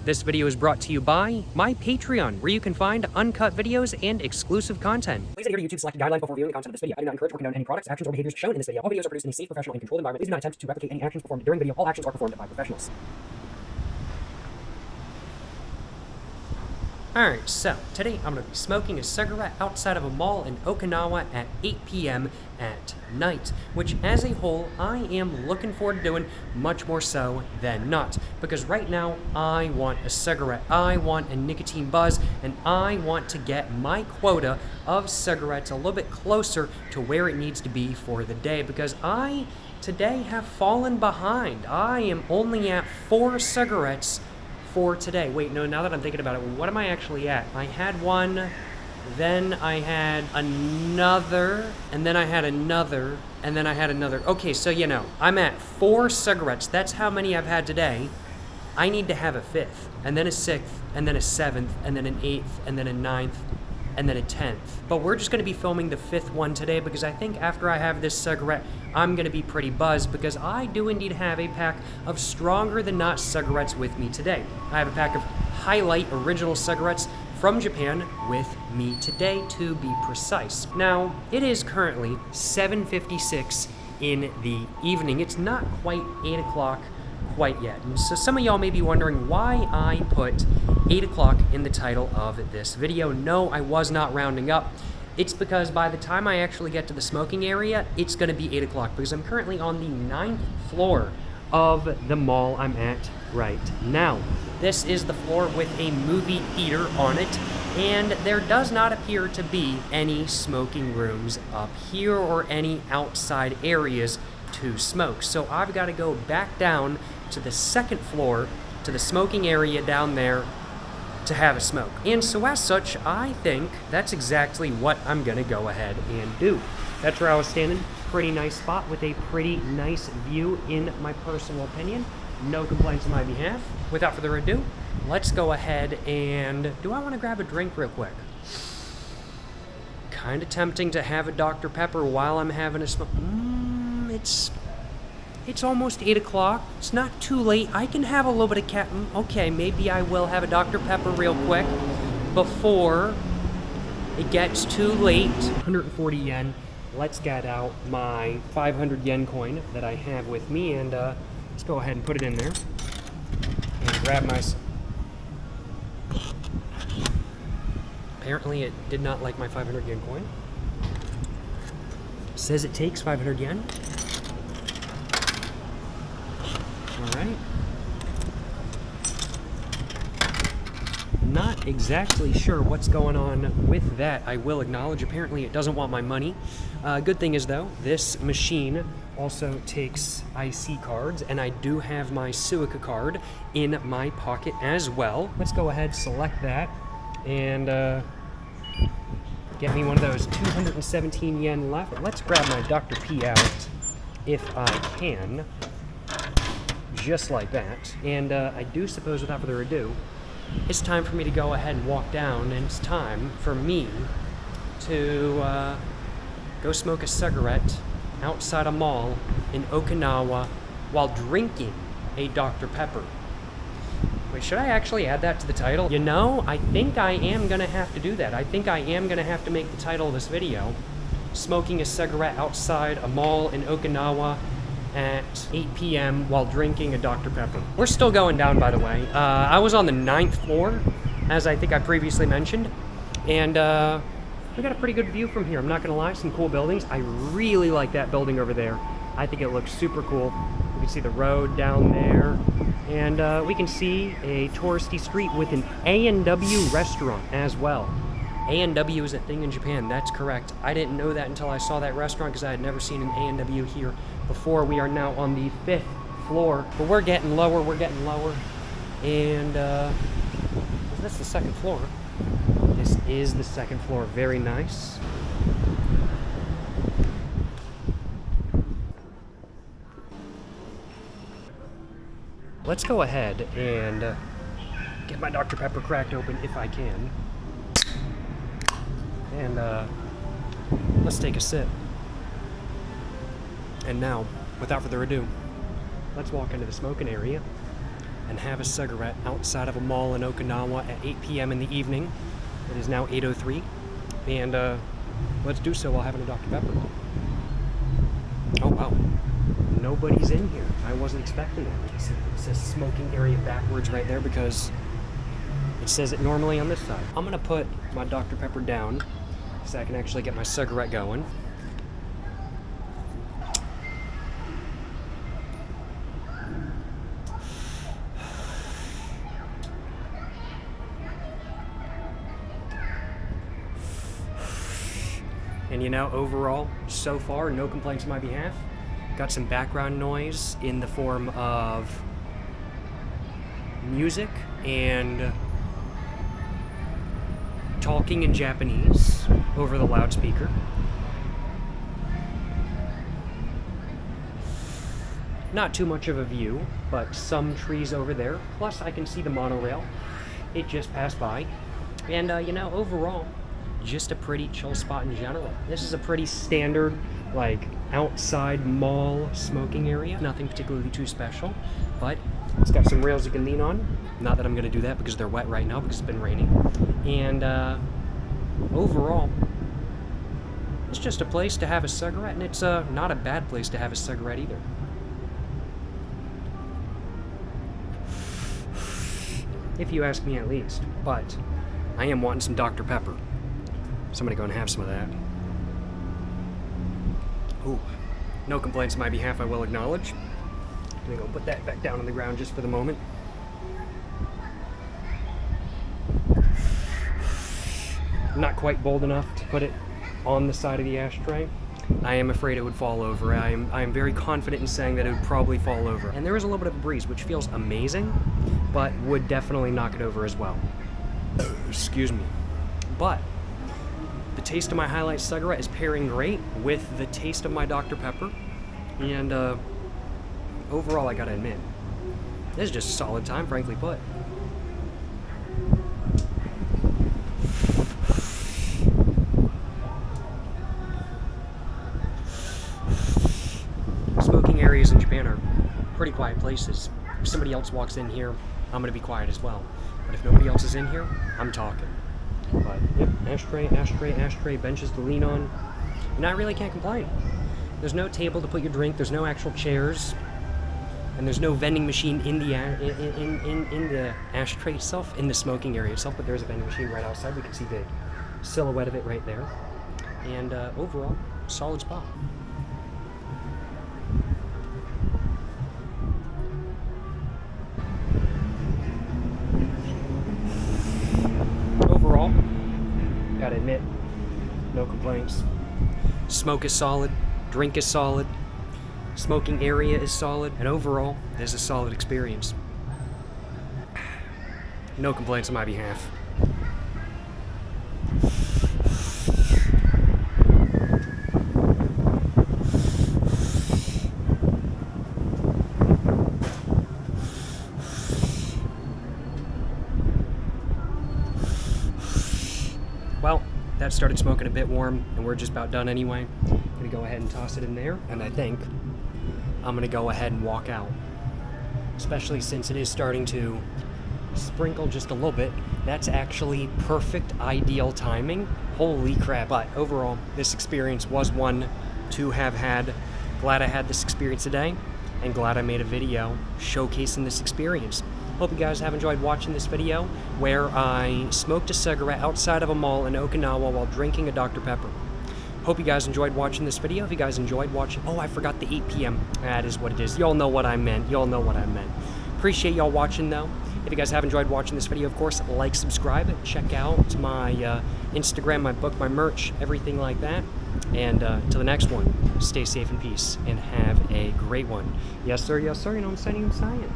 This video is brought to you by my Patreon, where you can find uncut videos and exclusive content. Please adhere to YouTube's selected guidelines before viewing the content of this video. I do not encourage or condone any products, actions, or behaviors shown in this video. All videos are produced in a safe, professional, and controlled environment. Please do not attempt to replicate any actions performed during video. All actions are performed by professionals. Alright, so today I'm going to be smoking a cigarette outside of a mall in Okinawa at 8 p.m. at night, which as a whole I am looking forward to doing much more so than not, because right now I want a cigarette, I want a nicotine buzz, and I want to get my quota of cigarettes a little bit closer to where it needs to be for the day, because I today have fallen behind. I am only at 4 cigarettes for today. Wait, no, now that I'm thinking about it, what am I actually at? I had one, then I had another, and then I had another, and then I had another. Okay, so you know, I'm at 4 cigarettes. That's how many I've had today. I need to have a 5th, and then a 6th, and then a 7th, and then an 8th, and then a 9th, and then a 10th. But we're just going to be filming the 5th one today, because I think after I have this cigarette, I'm going to be pretty buzzed, because I do indeed have a pack of Stronger Than Not cigarettes with me today. I have a pack of Highlight original cigarettes from Japan with me today, to be precise. Now, it is currently 7:56 in the evening. It's not quite 8 o'clock quite yet. And so some of y'all may be wondering why I put 8 o'clock in the title of this video. No, I was not rounding up. It's because by the time I actually get to the smoking area, it's going to be 8 o'clock, because I'm currently on the 9th floor of the mall I'm at right now. This is the floor with a movie theater on it, and there does not appear to be any smoking rooms up here or any outside areas to smoke. So I've got to go back down to the 2nd floor, to the smoking area down there, to have a smoke. And so as such, I think that's exactly what I'm gonna go ahead and do. That's where I was standing. Pretty nice spot with a pretty nice view in my personal opinion. No complaints on my behalf. Without further ado, let's go ahead and... Do I want to grab a drink real quick? Kind of tempting to have a Dr. Pepper while I'm having a smoke. It's almost 8 o'clock. It's not too late. I can have a little bit of okay, maybe I will have a Dr. Pepper real quick before it gets too late. 140 yen. Let's get out my 500 yen coin that I have with me, and let's go ahead and put it in there. And grab my... Apparently it did not like my 500 yen coin. Says it takes 500 yen. Alright. Not exactly sure what's going on with that, I will acknowledge. Apparently it doesn't want my money. Good thing is, though, this machine also takes IC cards, and I do have my Suica card in my pocket as well. Let's go ahead, select that, and get me one of those 217 yen left. Let's grab my Dr. P out, if I can. Just like that. And I do suppose, without further ado, it's time for me to go ahead and walk down, and it's time for me to go smoke a cigarette outside a mall in Okinawa while drinking a Dr. Pepper. Wait, should I actually add that to the title? You know, I think I am gonna have to do that. I think I am gonna have to make the title of this video smoking a cigarette outside a mall in Okinawa at 8 p.m. while drinking a Dr. Pepper. We're still going down, by the way. I was on the 9th floor, as I think I previously mentioned, and we got a pretty good view from here. I'm not gonna lie, some cool buildings. I really like that building over there. I think it looks super cool. We can see the road down there, and we can see a touristy street with an A&W restaurant as well. A&W is a thing in Japan, that's correct. I didn't know that until I saw that restaurant, because I had never seen an A&W here before. We are now on the 5th floor, but we're getting lower, and is this the 2nd floor? This is the 2nd floor, very nice. Let's go ahead and get my Dr. Pepper cracked open if I can. And let's take a sip. And now, without further ado, let's walk into the smoking area and have a cigarette outside of a mall in Okinawa at 8 p.m. in the evening. It is now 8:03, and let's do so while having a Dr. Pepper. Oh wow, nobody's in here. I wasn't expecting it. It says smoking area backwards right there because it says it normally on this side. I'm gonna put my Dr. Pepper down so I can actually get my cigarette going. And you know, overall, so far, no complaints on my behalf. Got some background noise in the form of music and talking in Japanese over the loudspeaker. Not too much of a view, but some trees over there. Plus, I can see the monorail. It just passed by. And, you know, overall, just a pretty chill spot in general. This is a pretty standard, like, outside mall smoking area. Nothing particularly too special, but it's got some rails you can lean on. Not that I'm gonna do that because they're wet right now because it's been raining. And overall, it's just a place to have a cigarette, and it's not a bad place to have a cigarette either. If you ask me at least, but I am wanting some Dr. Pepper. So I'm gonna go and have some of that. Ooh, no complaints on my behalf, I will acknowledge. I'm gonna go put that back down on the ground just for the moment. Not quite bold enough to put it on the side of the ashtray. I am afraid it would fall over. I am very confident in saying that it would probably fall over. And there is a little bit of a breeze, which feels amazing, but would definitely knock it over as well. Excuse me. But the taste of my Highlight cigarette is pairing great with the taste of my Dr. Pepper. And overall, I gotta admit, this is just a solid time, frankly put. Smoking areas in Japan are pretty quiet places. If somebody else walks in here, I'm gonna be quiet as well. But if nobody else is in here, I'm talking. But yep, ashtray, ashtray, ashtray, benches to lean on. And I really can't complain. There's no table to put your drink, there's no actual chairs, and there's no vending machine in the in the ashtray itself, in the smoking area itself, but there's a vending machine right outside. We can see the silhouette of it right there. And overall, solid spot. Overall, gotta admit, no complaints. Smoke is solid, drink is solid, smoking area is solid, and overall, this is a solid experience. No complaints on my behalf. Well, that started smoking a bit warm, and we're just about done anyway. I'm gonna go ahead and toss it in there, and I think I'm gonna go ahead and walk out. Especially since it is starting to sprinkle just a little bit. That's actually perfect, ideal timing. Holy crap. But overall, this experience was one to have had. Glad I had this experience today, and glad I made a video showcasing this experience. Hope you guys have enjoyed watching this video where I smoked a cigarette outside of a mall in Okinawa while drinking a Dr. Pepper. Hope you guys enjoyed watching this video. If you guys enjoyed watching, oh, I forgot the 8 p.m. That is what it is. Y'all know what I meant. Y'all know what I meant. Appreciate y'all watching, though. If you guys have enjoyed watching this video, of course, like, subscribe, check out my Instagram, my book, my merch, everything like that. And till the next one, stay safe in peace and have a great one. Yes, sir. Yes, sir. You know what I'm saying?